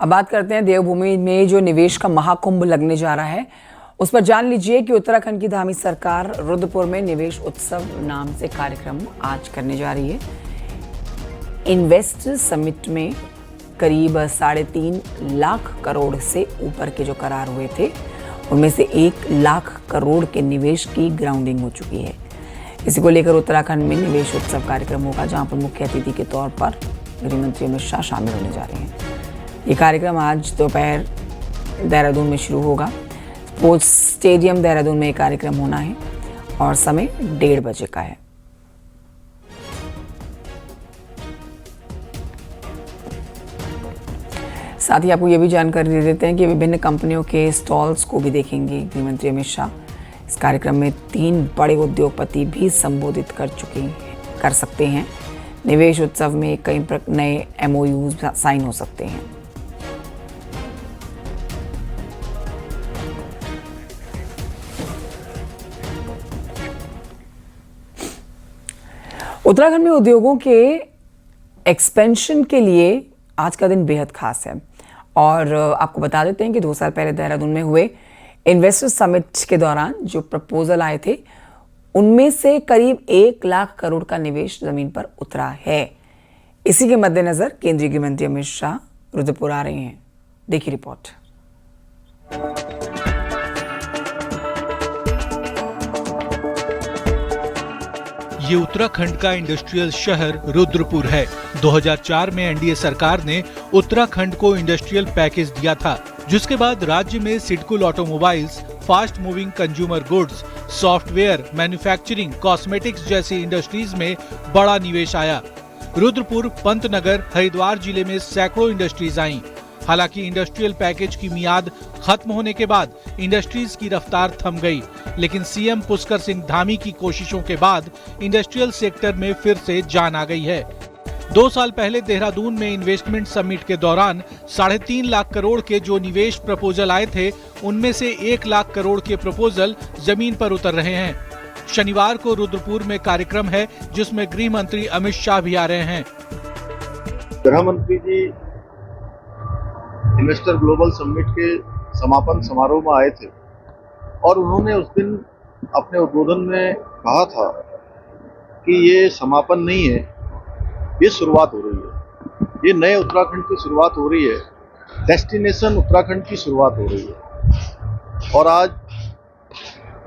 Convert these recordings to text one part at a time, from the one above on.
अब बात करते हैं देवभूमि में जो निवेश का महाकुंभ लगने जा रहा है, उस पर जान लीजिए कि उत्तराखंड की धामी सरकार रुद्रपुर में निवेश उत्सव नाम से कार्यक्रम आज करने जा रही है। इन्वेस्ट समिट में करीब 3.5 लाख करोड़ से ऊपर के जो करार हुए थे, उनमें से 1 लाख करोड़ के निवेश की ग्राउंडिंग हो चुकी है। इसी को लेकर उत्तराखंड में निवेश उत्सव कार्यक्रम होगा, जहां पर मुख्य अतिथि के तौर पर गृह मंत्री अमित शाह शामिल होने जा रहे हैं। ये कार्यक्रम आज दोपहर देहरादून में शुरू होगा। स्पोर्ट्स स्टेडियम देहरादून में ये कार्यक्रम होना है और समय 1:30 बजे का है। साथ ही आपको ये भी जानकारी दे देते हैं कि विभिन्न कंपनियों के स्टॉल्स को भी देखेंगे गृह मंत्री अमित शाह। इस कार्यक्रम में 3 बड़े उद्योगपति भी संबोधित कर सकते हैं। निवेश उत्सव में कई नए MOUs साइन हो सकते हैं। उत्तराखंड में उद्योगों के एक्सपेंशन के लिए आज का दिन बेहद खास है और आपको बता देते हैं कि 2 साल पहले देहरादून में हुए इन्वेस्टर समिट के दौरान जो प्रपोजल आए थे, उनमें से करीब 1 लाख करोड़ का निवेश जमीन पर उतरा है। इसी के मद्देनजर केंद्रीय गृह मंत्री अमित शाह रुद्रपुर आ रहे हैं। देखिए रिपोर्ट। ये उत्तराखंड का इंडस्ट्रियल शहर रुद्रपुर है। 2004 में एनडीए सरकार ने उत्तराखंड को इंडस्ट्रियल पैकेज दिया था, जिसके बाद राज्य में SIDCUL automobiles, fast moving consumer goods, software, manufacturing, cosmetics जैसी इंडस्ट्रीज में बड़ा निवेश आया। रुद्रपुर, पंतनगर, हरिद्वार जिले में सैकड़ों इंडस्ट्रीज आईं। हालांकि इंडस्ट्रियल पैकेज की मियाद खत्म होने के बाद इंडस्ट्रीज की रफ्तार थम गई, लेकिन सीएम पुष्कर सिंह धामी की कोशिशों के बाद इंडस्ट्रियल सेक्टर में फिर से जान आ गई है। 2 साल पहले देहरादून में इन्वेस्टमेंट समिट के दौरान 3.5 लाख करोड़ के जो निवेश प्रपोजल आए थे, उनमें से 1 लाख करोड़ के प्रपोजल जमीन पर उतर रहे हैं। शनिवार को रुद्रपुर में कार्यक्रम है, जिसमें गृह मंत्री अमित शाह भी आ रहे हैं। गृह मंत्री जी इन्वेस्टर ग्लोबल समिट के समापन समारोह में आए थे और उन्होंने उस दिन अपने उद्बोधन में कहा था कि ये समापन नहीं है, ये शुरुआत हो रही है। ये नए उत्तराखंड की शुरुआत हो रही है, डेस्टिनेशन उत्तराखंड की शुरुआत हो रही है। और आज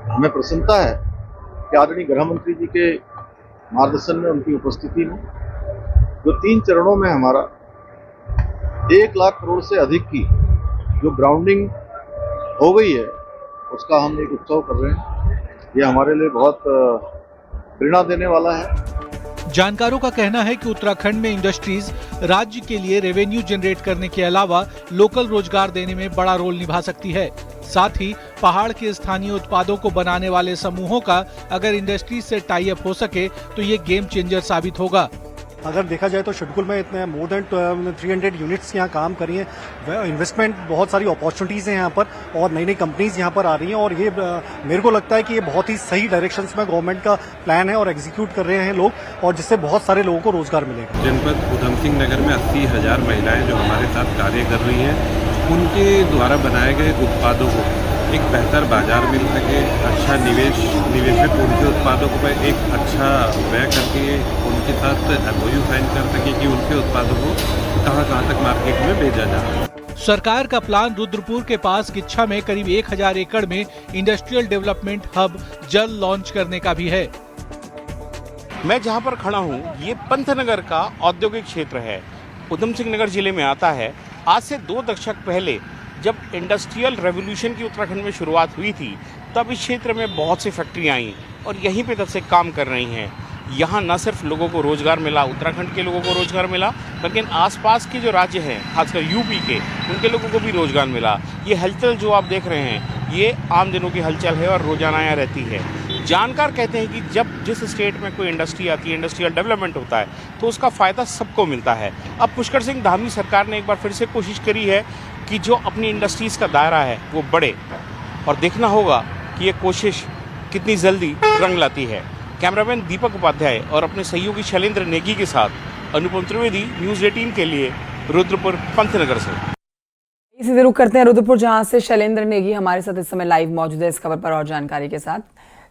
हमें प्रसन्नता है कि आदरणीय गृह मंत्री जी के मार्गदर्शन में, उनकी उपस्थिति में जो 3 चरणों में हमारा 1 लाख करोड़ से अधिक की जो ग्राउंडिंग हो गई है, उसका हम एक उत्सव कर रहे हैं। ये हमारे लिए बहुत प्रेरणा देने वाला है। जानकारों का कहना है कि उत्तराखंड में इंडस्ट्रीज राज्य के लिए रेवेन्यू जनरेट करने के अलावा लोकल रोजगार देने में बड़ा रोल निभा सकती है। साथ ही पहाड़ के स्थानीय उत्पादों को बनाने वाले समूहों का अगर इंडस्ट्रीज से टाई अप हो सके तो ये गेम चेंजर साबित होगा। अगर देखा जाए तो शेड्यूल में इतने मोर देन 300 यूनिट्स यहाँ काम कर रही हैं। इन्वेस्टमेंट, बहुत सारी अपॉर्चुनिटीज हैं यहाँ पर और नई नई कंपनीज यहाँ पर आ रही हैं और ये मेरे को लगता है कि ये बहुत ही सही डायरेक्शंस में गवर्नमेंट का प्लान है और एग्जीक्यूट कर रहे हैं लोग, और जिससे बहुत सारे लोगों को रोजगार मिलेगा। जनपद उधम सिंह नगर में 80,000 महिलाएं जो हमारे साथ कार्य कर रही हैं, उनके द्वारा बनाए गए उत्पादों को एक बेहतर बाजार मिल सके, अच्छा निवेशक उनके उत्पादों को एक अच्छा व्यय करके उनके साथ MOU साइन कर सके कि उनके उत्पादों को कहां तक मार्केट में भेजा जाए। सरकार का प्लान रुद्रपुर के पास गिच्छा में करीब 1000 एकड़ में इंडस्ट्रियल डेवलपमेंट हब जल्द लॉन्च करने का भी है। मैं जहां पर खड़ा हूं, ये पंतनगर का औद्योगिक क्षेत्र है, उधम सिंह नगर जिले में आता है। आज से 2 दशक पहले जब इंडस्ट्रियल रेवोल्यूशन की उत्तराखंड में शुरुआत हुई थी, तब इस क्षेत्र में बहुत सी फैक्ट्रियां आई और यहीं पे तब से काम कर रही हैं। यहाँ न सिर्फ लोगों को रोजगार मिला, उत्तराखंड के लोगों को रोजगार मिला, लेकिन आसपास के जो राज्य हैं, खासकर यूपी के, उनके लोगों को भी रोजगार मिला। ये हलचल जो आप देख रहे हैं, ये आम दिनों की हलचल है और रोजाना यहाँ रहती है। जानकार कहते हैं कि जब जिस स्टेट में कोई इंडस्ट्री आती है, इंडस्ट्रियल डेवलपमेंट होता है, तो उसका फ़ायदा सबको मिलता है। अब पुष्कर सिंह धामी सरकार ने एक बार फिर से कोशिश करी है कि जो अपनी इंडस्ट्रीज़ का दायरा है वो बढ़े, और देखना होगा कि ये कोशिश कितनी जल्दी रंग लाती है। कैमरामैन दीपक उपाध्याय और अपने सहयोगी शैलेंद्र नेगी के साथ अनुपम त्रिवेदी, न्यूज़ 18 के लिए रुद्रपुर पंतनगर से। इसी से रुक करते हैं रुद्रपुर, जहां से शैलेंद्र नेगी हमारे साथ इस समय लाइव मौजूद है इस खबर पर और जानकारी के साथ।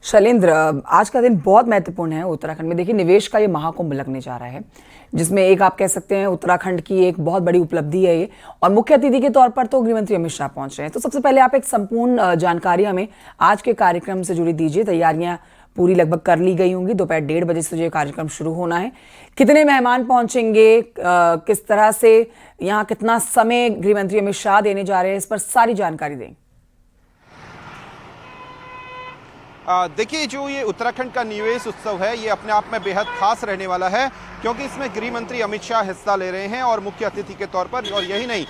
शैलेंद्र, आज का दिन बहुत महत्वपूर्ण है उत्तराखंड में। देखिए, निवेश का ये महाकुंभ लगने जा रहा है, जिसमें एक आप कह सकते हैं उत्तराखंड की एक बहुत बड़ी उपलब्धि है ये, और मुख्य अतिथि के तौर पर तो गृहमंत्री अमित शाह पहुंच रहे हैं। तो सबसे पहले आप एक संपूर्ण जानकारी हमें आज के कार्यक्रम से जुड़ी दीजिए। तैयारियां पूरी लगभग कर ली गई होंगी, दोपहर 1:30 बजे से ये कार्यक्रम शुरू होना है। कितने मेहमान पहुंचेंगे, किस तरह से यहाँ कितना समय गृहमंत्री अमित शाह देने जा रहे हैं, इस पर सारी जानकारी दें। देखिए, जो ये उत्तराखंड का निवेश उत्सव है, ये अपने आप में बेहद खास रहने वाला है, क्योंकि इसमें गृह मंत्री अमित शाह हिस्सा ले रहे हैं और मुख्य अतिथि के तौर पर। और यही नहीं,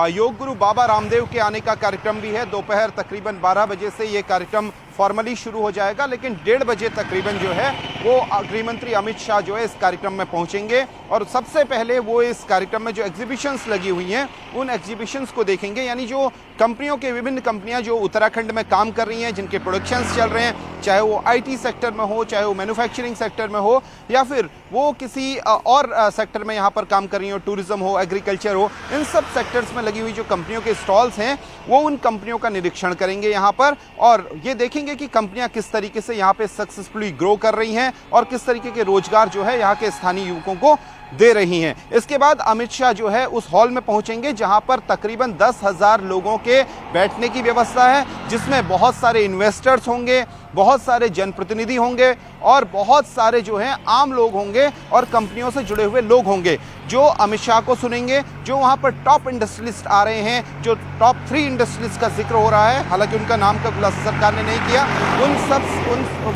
योग गुरु बाबा रामदेव के आने का कार्यक्रम भी है। दोपहर तकरीबन 12 बजे से ये कार्यक्रम फॉर्मली शुरू हो जाएगा, लेकिन 1:30 बजे तकरीबन जो है वो गृह मंत्री अमित शाह जो है इस कार्यक्रम में पहुंचेंगे। और सबसे पहले वो इस कार्यक्रम में जो एग्जीबिशंस लगी हुई हैं उन एग्जीबिशंस को देखेंगे, यानी जो कंपनियों के विभिन्न कंपनियां जो उत्तराखंड में काम कर रही हैं, जिनके प्रोडक्शंस चल रहे हैं, चाहे वो IT सेक्टर में हो, चाहे वो मैन्युफैक्चरिंग सेक्टर में हो, या फिर वो किसी और सेक्टर में यहाँ पर काम कर रही हो, टूरिज्म हो, एग्रीकल्चर हो, इन सब सेक्टर्स में लगी हुई जो कंपनियों के स्टॉल्स हैं वो उन कंपनियों का निरीक्षण करेंगे यहाँ पर, और ये देखेंगे कि कंपनियां किस तरीके से यहाँ पे सक्सेसफुली ग्रो कर रही हैं और किस तरीके के रोजगार जो है यहाँ के स्थानीय युवकों को दे रही हैं। इसके बाद अमित शाह जो है उस हॉल में पहुंचेंगे जहां पर तकरीबन 10,000 लोगों के बैठने की व्यवस्था है, जिसमें बहुत सारे इन्वेस्टर्स होंगे, बहुत सारे जनप्रतिनिधि होंगे और बहुत सारे जो हैं आम लोग होंगे और कंपनियों से जुड़े हुए लोग होंगे जो अमित शाह को सुनेंगे। जो वहां पर टॉप इंडस्ट्रियलिस्ट आ रहे हैं, जो टॉप 3 इंडस्ट्रियलिस्ट का जिक्र हो रहा है, हालांकि उनका नाम का खुलासा सरकार ने नहीं किया,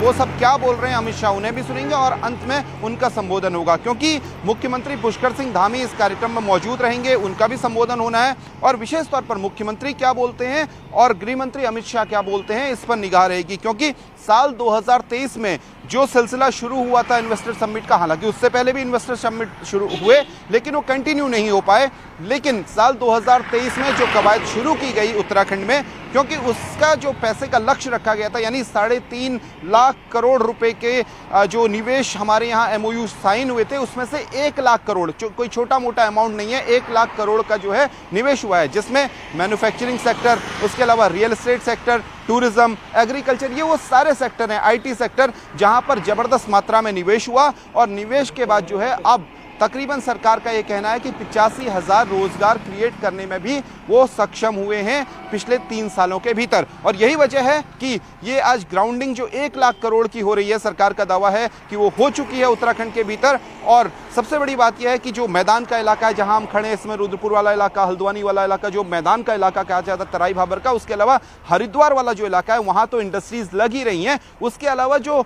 वो सब क्या बोल रहे हैं अमित शाह उन्हें भी सुनेंगे और अंत में उनका संबोधन होगा। क्योंकि मुख्यमंत्री पुष्कर सिंह धामी इस कार्यक्रम में मौजूद रहेंगे, उनका भी संबोधन होना है और विशेष तौर पर मुख्यमंत्री क्या बोलते हैं और गृह मंत्री अमित शाह क्या बोलते हैं, इस पर निगाह रहेगी। क्योंकि साल 2023 में जो सिलसिला शुरू हुआ था इन्वेस्टर समिट का, हालांकि उससे पहले भी इन्वेस्टर समिट शुरू हुए लेकिन वो कंटिन्यू नहीं हो पाए, लेकिन साल 2023 में जो कवायद शुरू की गई उत्तराखंड में, क्योंकि उसका जो पैसे का लक्ष्य रखा गया था, यानी 3.5 लाख करोड़ रुपए के जो निवेश हमारे यहाँ MOU साइन हुए थे, उसमें से 1 लाख करोड़, कोई छोटा मोटा अमाउंट नहीं है, 1 लाख करोड़ का जो है निवेश हुआ है, जिसमें मैन्युफैक्चरिंग सेक्टर, उसके अलावा real estate sector, tourism, agriculture, ये वो सारे सेक्टर हैं, IT सेक्टर, जहां पर जबरदस्त मात्रा में निवेश हुआ। और निवेश के बाद जो है अब तकरीबन सरकार का ये कहना है कि 85,000 रोजगार क्रिएट करने में भी वो सक्षम हुए हैं पिछले 3 सालों के भीतर। और यही वजह है कि ये आज ग्राउंडिंग जो 1 लाख करोड़ की हो रही है, सरकार का दावा है कि वो हो चुकी है उत्तराखंड के भीतर। और सबसे बड़ी बात यह है कि जो मैदान का इलाका है जहां हम खड़े हैं, इसमें रुद्रपुर वाला इलाका, हल्द्वानी वाला इलाका, जो मैदान का इलाका कहा जाता है तराई भाबर का, उसके अलावा हरिद्वार वाला जो इलाका है वहां तो इंडस्ट्रीज लगी रही हैं। उसके अलावा जो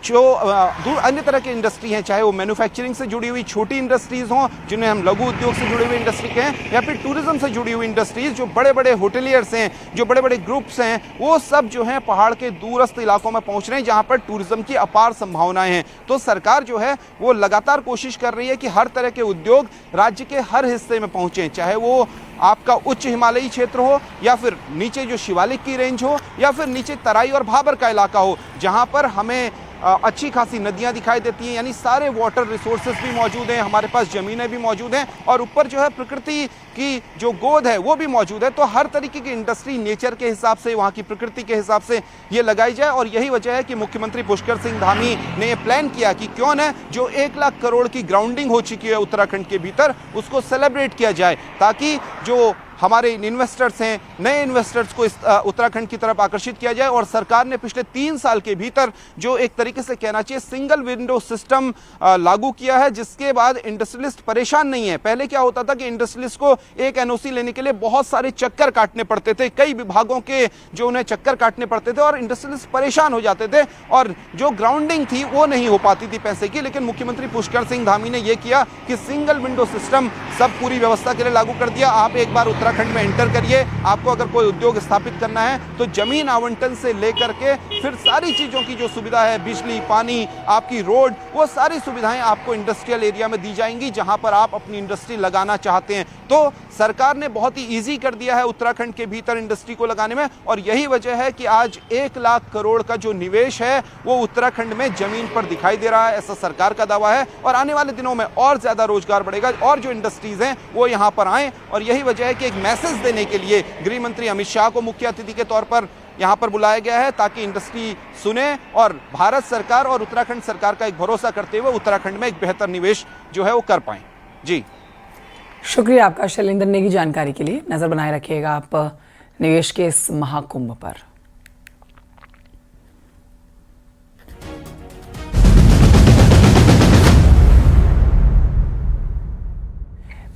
अन्य तरह की इंडस्ट्री हैं, चाहे वो मैन्युफैक्चरिंग से जुड़ी हुई छोटी इंडस्ट्रीज हों, जिन्हें हम लघु उद्योग से जुड़ी हुई इंडस्ट्री कहें, या फिर टूरिज्म से जुड़ी हुई इंडस्ट्रीज, जो बड़े बड़े होटलियर्स हैं, जो बड़े बड़े ग्रुप्स हैं, वो सब जो हैं पहाड़ के दूरस्थ इलाकों में पहुंच रहे हैं जहां पर टूरिज्म की अपार संभावनाएं हैं। तो सरकार जो है वो लगातार कोशिश कर रही है कि हर तरह के उद्योग राज्य के हर हिस्से में पहुंचे, चाहे वो आपका उच्च हिमालयी क्षेत्र हो या फिर नीचे जो शिवालिक की रेंज हो या फिर नीचे तराई और भाबर का इलाका हो, जहां पर हमें अच्छी खासी नदियां दिखाई देती हैं, यानी सारे वाटर रिसोर्सेज भी मौजूद हैं, हमारे पास ज़मीनें भी मौजूद हैं और ऊपर जो है प्रकृति की जो गोद है वो भी मौजूद है। तो हर तरीके की इंडस्ट्री नेचर के हिसाब से, वहाँ की प्रकृति के हिसाब से ये लगाई जाए। और यही वजह है कि मुख्यमंत्री पुष्कर सिंह धामी ने यह प्लान किया कि क्यों न जो 1 लाख करोड़ की ग्राउंडिंग हो चुकी है उत्तराखंड के भीतर, उसको सेलिब्रेट किया जाए, ताकि जो हमारे इन्वेस्टर्स हैं, नए इन्वेस्टर्स को इस उत्तराखंड की तरफ आकर्षित किया जाए। और सरकार ने पिछले 3 साल के भीतर जो एक तरीके से कहना चाहिए सिंगल विंडो सिस्टम लागू किया है, जिसके बाद इंडस्ट्रियलिस्ट परेशान नहीं है। पहले क्या होता था कि इंडस्ट्रियलिस्ट को एक NOC लेने के लिए बहुत सारे चक्कर काटने पड़ते थे, कई विभागों के जो उन्हें चक्कर काटने पड़ते थे और इंडस्ट्रियलिस्ट परेशान हो जाते थे और जो ग्राउंडिंग थी वो नहीं हो पाती थी पैसे की। लेकिन मुख्यमंत्री पुष्कर सिंह धामी ने यह किया कि सिंगल विंडो सिस्टम सब पूरी व्यवस्था के लिए लागू कर दिया। आप एक बार उत्तराखंड में एंटर करिए, आपको अगर कोई उद्योग स्थापित करना है तो जमीन आवंटन से लेकर के फिर सारी चीजों की जो सुविधा है, बिजली, पानी, आपकी रोड, वो सारी सुविधाएं आपको इंडस्ट्रियल एरिया में दी जाएंगी जहां पर आप अपनी इंडस्ट्री लगाना चाहते हैं। तो सरकार ने बहुत ही ईजी कर दिया है उत्तराखंड के भीतर इंडस्ट्री को लगाने में, और यही वजह है कि आज 1 लाख करोड़ का जो निवेश है वो उत्तराखंड में जमीन पर दिखाई दे रहा है, ऐसा सरकार का दावा है। और आने वाले दिनों में और ज़्यादा रोजगार बढ़ेगा और जो इंडस्ट्रीज़ हैं वो यहाँ पर आएँ, और यही वजह है कि एक मैसेज देने के लिए गृह मंत्री अमित शाह को मुख्य अतिथि के तौर पर यहाँ पर बुलाया गया है, ताकि इंडस्ट्री सुने और भारत सरकार और उत्तराखंड सरकार का एक भरोसा करते हुए उत्तराखंड में एक बेहतर निवेश जो है वो कर पाएं। जी शुक्रिया आपका शैलेंद्र नेगी जानकारी के लिए। नजर बनाए रखिएगा आप निवेश के इस महाकुंभ पर।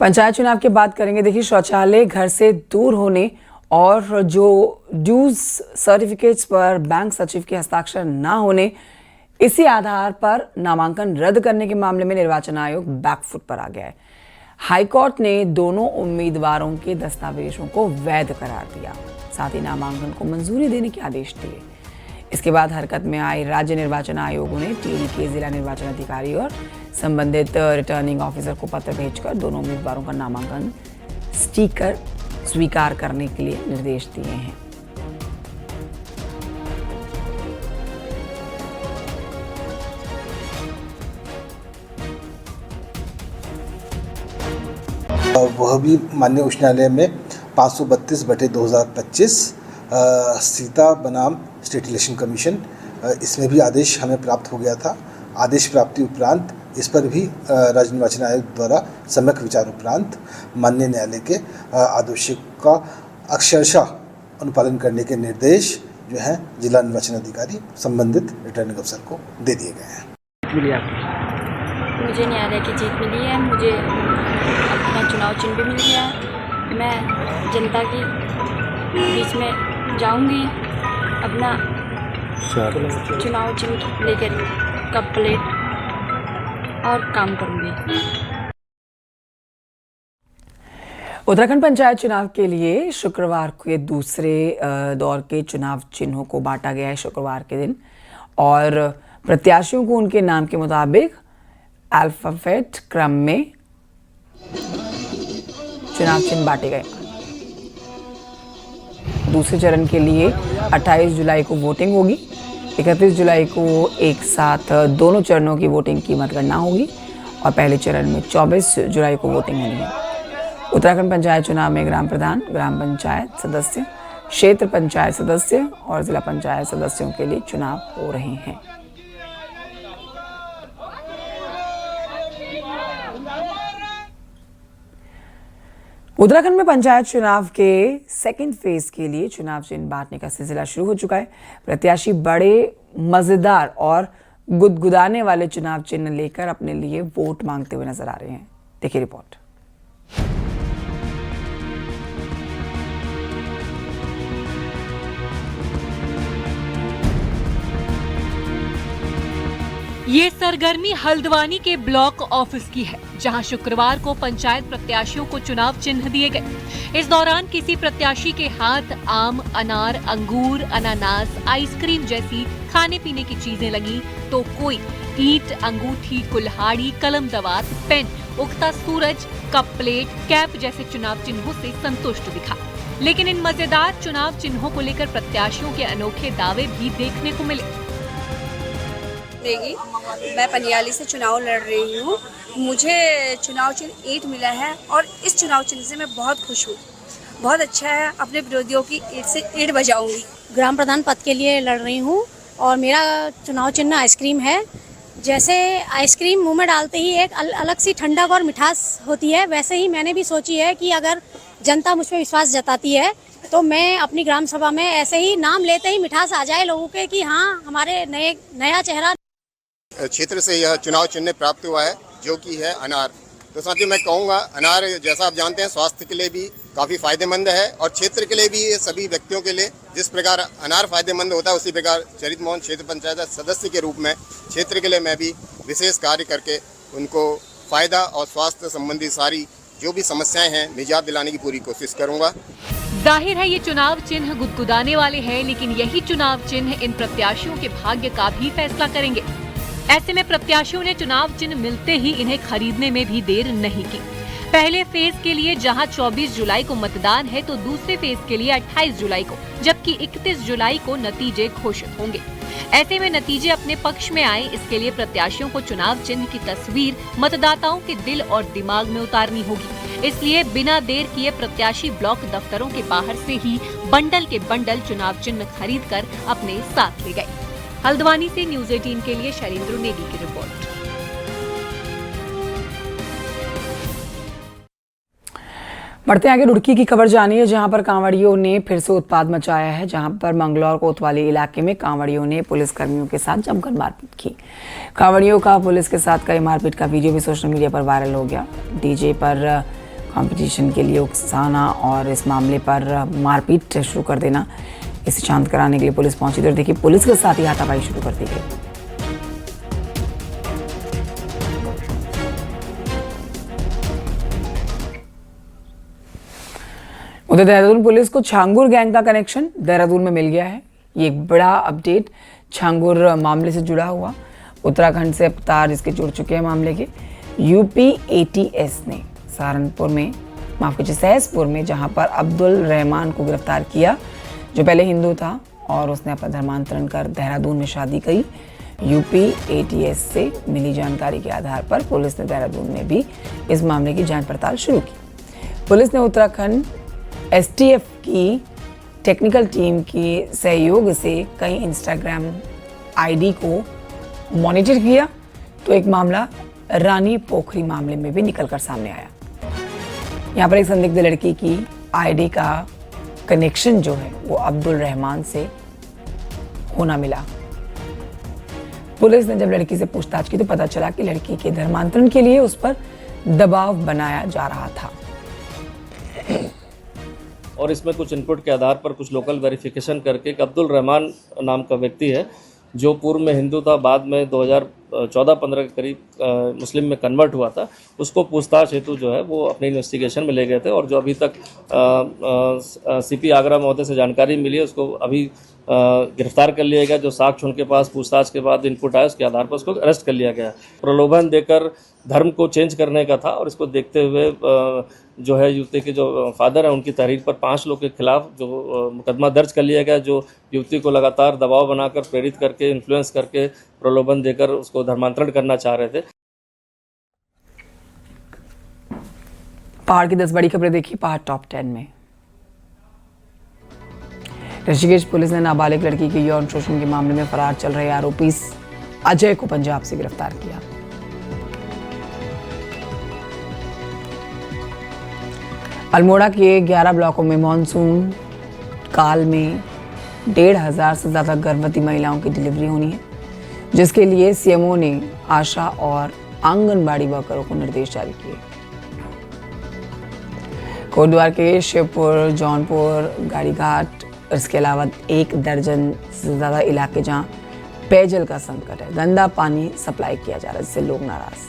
पंचायत चुनाव की बात करेंगे। देखिए, शौचालय घर से दूर होने और जो ड्यूज सर्टिफिकेट्स पर बैंक सचिव के हस्ताक्षर ना होने, इसी आधार पर नामांकन रद्द करने के मामले में निर्वाचन आयोग बैकफुट पर आ गया है। हाईकोर्ट ने दोनों उम्मीदवारों के दस्तावेजों को वैध करार दिया, साथ ही नामांकन को मंजूरी देने के आदेश दिए। इसके बाद हरकत में आए राज्य निर्वाचन आयोग ने टीवी के जिला निर्वाचन अधिकारी और संबंधित रिटर्निंग ऑफिसर को पत्र भेजकर दोनों उम्मीदवारों का नामांकन स्टीकर स्वीकार करने के लिए निर्देश दिए हैं। वह भी माननीय उच्च न्यायालय में 532/2025 सीता बनाम स्टेट इलेक्शन कमीशन, इसमें भी आदेश हमें प्राप्त हो गया था। आदेश प्राप्ति उपरांत इस पर भी राज्य निर्वाचन आयोग द्वारा सम्यक विचार उपरांत माननीय न्यायालय के आदेशों का अक्षरशः अनुपालन करने के निर्देश जो हैं जिला निर्वाचन अधिकारी संबंधित रिटर्निंग अफसर को दे दिए गए हैं। मुझे न्यायालय की जीत मिली है, मुझे अपना चुनाव चिन्ह भी मिल गया है। मैं जनता की बीच में जाऊंगी, अपना चुनाव चिन्ह लेकर कप प्लेट और काम करूंगी। उत्तराखंड पंचायत चुनाव के लिए शुक्रवार के दूसरे दौर के चुनाव चिन्हों को बांटा गया है शुक्रवार के दिन, और प्रत्याशियों को उनके नाम के मुताबिक अल्फाबेट क्रम में चुनाव चिन्ह बांटे गए। दूसरे चरण के लिए 28 जुलाई को वोटिंग होगी। 31 जुलाई को एक साथ दोनों चरणों की वोटिंग की मतगणना होगी और पहले चरण में 24 जुलाई को वोटिंग होनी है। उत्तराखंड पंचायत चुनाव में ग्राम प्रधान, ग्राम पंचायत सदस्य, क्षेत्र पंचायत सदस्य और जिला पंचायत सदस्यों के लिए चुनाव हो रहे हैं। उत्तराखंड में पंचायत चुनाव के सेकंड फेज के लिए चुनाव चिन्ह बांटने का सिलसिला शुरू हो चुका है। प्रत्याशी बड़े, मजेदार और गुदगुदाने वाले चुनाव चिन्ह लेकर अपने लिए वोट मांगते हुए नजर आ रहे हैं। देखिए रिपोर्ट। ये सरगर्मी हल्द्वानी के ब्लॉक ऑफिस की है, जहां शुक्रवार को पंचायत प्रत्याशियों को चुनाव चिन्ह दिए गए। इस दौरान किसी प्रत्याशी के हाथ आम, अनार, अंगूर, अनानास, आइसक्रीम जैसी खाने पीने की चीजें लगी, तो कोई ईंट, अंगूठी, कुल्हाड़ी, कलम दवात, पेन, उगता सूरज, कप प्लेट, कैप जैसे चुनाव चिन्हों से संतुष्ट दिखा। लेकिन इन मजेदार चुनाव चिन्हों को लेकर प्रत्याशियों के अनोखे दावे भी देखने को मिले। मैं पनियाली से चुनाव लड़ रही हूँ। मुझे चुनाव चिन्ह ईंट मिला है और इस चुनाव चिन्ह से मैं बहुत खुश हूँ। बहुत अच्छा है, अपने विरोधियों की ईंट से ईंट बजाऊंगी। ग्राम प्रधान पद के लिए लड़ रही हूँ और मेरा चुनाव चिन्ह आइसक्रीम है। जैसे आइसक्रीम मुंह में डालते ही एक अलग सी ठंडक और मिठास होती है, वैसे ही मैंने भी सोची है कि अगर जनता मुझ पर विश्वास जताती है तो मैं अपनी ग्राम सभा में ऐसे ही नाम लेते ही मिठास आ जाए लोगों के कि हाँ, हमारे नया चेहरा। क्षेत्र से यह चुनाव चिन्ह प्राप्त हुआ है, जो कि है अनार। तो साथियों, मैं कहूँगा अनार जैसा आप जानते हैं स्वास्थ्य के लिए भी काफ़ी फायदेमंद है और क्षेत्र के लिए भी, ये सभी व्यक्तियों के लिए जिस प्रकार अनार फायदेमंद होता है, उसी प्रकार चरित मोहन क्षेत्र पंचायत सदस्य के रूप में क्षेत्र के लिए मैं भी विशेष कार्य करके उनको फायदा और स्वास्थ्य संबंधी सारी जो भी समस्याएं हैं निजात दिलाने की पूरी कोशिश करूँगा। जाहिर है ये चुनाव चिन्ह गुदगुदाने वाले हैं, लेकिन यही चुनाव चिन्ह इन प्रत्याशियों के भाग्य का भी फैसला करेंगे। ऐसे में प्रत्याशियों ने चुनाव चिन्ह मिलते ही इन्हें खरीदने में भी देर नहीं की। पहले फेज के लिए जहां 24 जुलाई को मतदान है तो दूसरे फेज के लिए 28 जुलाई को, जबकि 31 जुलाई को नतीजे घोषित होंगे। ऐसे में नतीजे अपने पक्ष में आए, इसके लिए प्रत्याशियों को चुनाव चिन्ह की तस्वीर मतदाताओं के दिल और दिमाग में उतारनी होगी। इसलिए बिना देर किए प्रत्याशी ब्लॉक दफ्तरों के बाहर से ही बंडल के बंडल चुनाव चिन्ह खरीदकर अपने साथ ले गए। हल्द्वानी से न्यूज 18 के लिए शैलेंद्र नेगी की रिपोर्ट। बढ़ते आगे रुड़की की खबर जानिए, जहां पर कांवड़ियों ने फिर से उत्पात मचाया है। जहां पर मंगलौर कोतवाली इलाके में कांवड़ियों ने पुलिस कर्मियों के साथ जमकर मारपीट की। कांवड़ियों का पुलिस के साथ कई मारपीट का वीडियो भी सोशल मीडिया पर वायरल हो गया। डीजे पर कंपटीशन के लिए उकसाना और इस मामले पर मारपीट शुरू कर देना, इसे शांत कराने के लिए पुलिस पहुंची थी और देखिए पुलिस के साथ ही हाथापाई शुरू कर दी गई। उधर देहरादून पुलिस को छांगुर गैंग का कनेक्शन देहरादून में मिल गया है। ये एक बड़ा अपडेट छांगुर मामले से जुड़ा हुआ। उत्तराखंड से अब तार इसके जुड़ चुके हैं मामले के। यूपी एटीएस ने सहसपुर में जहां पर अब्दुल रहमान को गिरफ्तार किया, जो पहले हिंदू था और उसने अपना धर्मांतरण कर देहरादून में शादी की। यूपी एटीएस से मिली जानकारी के आधार पर पुलिस ने देहरादून में भी इस मामले की जांच पड़ताल शुरू की। पुलिस ने उत्तराखंड एसटीएफ की टेक्निकल टीम के सहयोग से कई इंस्टाग्राम आईडी को मॉनिटर किया, तो एक मामला रानी पोखरी मामले में भी निकलकर सामने आया। यहाँ पर एक संदिग्ध लड़की की आईडी का कनेक्शन जो है वो अब्दुल रहमान से होना मिला। पुलिस ने जब लड़की से पूछताछ की तो पता चला कि लड़की के धर्मांतरण के लिए उस पर दबाव बनाया जा रहा था। और इसमें कुछ इनपुट के आधार पर कुछ लोकल वेरिफिकेशन करके एक अब्दुल रहमान नाम का व्यक्ति है, जो पूर्व में हिंदू था, बाद में 2014-15 के करीब मुस्लिम में कन्वर्ट हुआ था। उसको पूछताछ हेतु जो है वो अपने इन्वेस्टिगेशन में ले गए थे और जो अभी तक सीपी आगरा महोदय से जानकारी मिली है, उसको अभी गिरफ्तार कर लिया गया। जो साक्ष्य उनके पास पूछताछ के बाद इनपुट आया, उसके आधार पर उसको अरेस्ट कर लिया गया। प्रलोभन देकर धर्म को चेंज करने का था और इसको देखते हुए जो है युवती के जो फादर हैं उनकी तहरीर पर 5 लोग के खिलाफ जो मुकदमा दर्ज कर लिया गया, जो युवती को लगातार दबाव बनाकर, प्रेरित करके, इन्फ्लुएंस करके, प्रलोभन देकर उसको धर्मांतरण करना चाह रहे थे। पहाड़ की 10 बड़ी खबरें देखी पहाड़ टॉप 10 में। ऋषिकेश पुलिस ने नाबालिग लड़की के यौन शोषण के मामले में फरार चल रहे आरोपी अजय को पंजाब से गिरफ्तार किया। अल्मोड़ा के 11 ब्लॉकों में मॉनसून काल में 1,500 से ज्यादा गर्भवती महिलाओं की डिलीवरी होनी है, जिसके लिए सीएमओ ने आशा और आंगनबाड़ी वर्करों को निर्देश जारी किए। कोटद्वार के शिवपुर, जौनपुर, गाड़ीघाट, इसके अलावा 1 दर्जन से ज़्यादा इलाके जहां पेयजल का संकट है, गंदा पानी सप्लाई किया जा रहा है, जिससे लोग नाराज।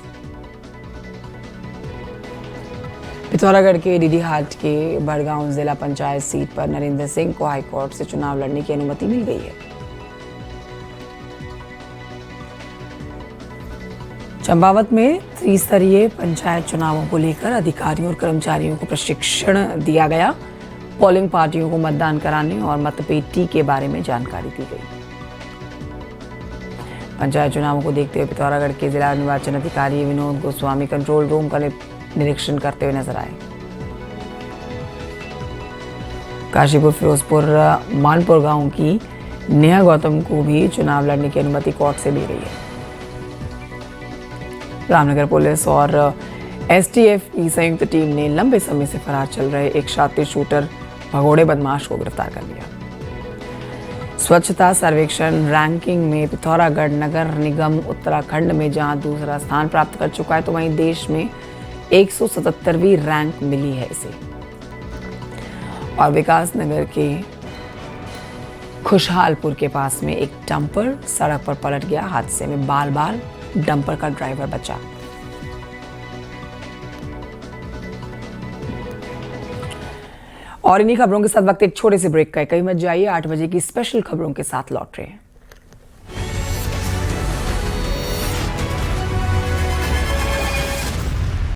पिथौरागढ़ के डीडीहाट के बड़गांव जिला पंचायत सीट पर नरेंद्र सिंह को हाईकोर्ट से चुनाव लड़ने की अनुमति मिल गई है। चंपावत में त्रिस्तरीय पंचायत चुनावों को लेकर अधिकारियों और कर्मचारियों को प्रशिक्षण दिया गया। पोलिंग पार्टियों को मतदान कराने और मतपेटी के बारे में जानकारी दी गई। पंचायत चुनावों को देखते हुए पिथौरागढ़ के जिला निर्वाचन अधिकारी विनोद गोस्वामी कंट्रोल रूम का निरीक्षण करते हुए नजर आए। काशीपुर, फिरोजपुर, मानपुर गांव की नेहा गौतम को भी चुनाव लड़ने की अनुमति कोर्ट से दी गई है। रामनगर पुलिस और एसटीएफ की संयुक्त टीम ने लंबे समय से फरार चल रहे एक शातिर शूटर भगोड़े बदमाश को गिरफ्तार कर लिया। स्वच्छता सर्वेक्षण रैंकिंग में पिथौरागढ़ नगर निगम उत्तराखंड में जहां दूसरा स्थान प्राप्त कर चुका है, तो वहीं देश में 177वीं रैंक मिली है इसे। और विकास नगर के खुशहालपुर के पास में एक डंपर सड़क पर पलट गया। हादसे में बाल डंपर का ड्राइवर बचा। और इन्हीं खबरों के साथ वक्त एक छोटे से ब्रेक का। कहीं मत जाइए, 8 बजे की स्पेशल खबरों के साथ लौट रहे हैं।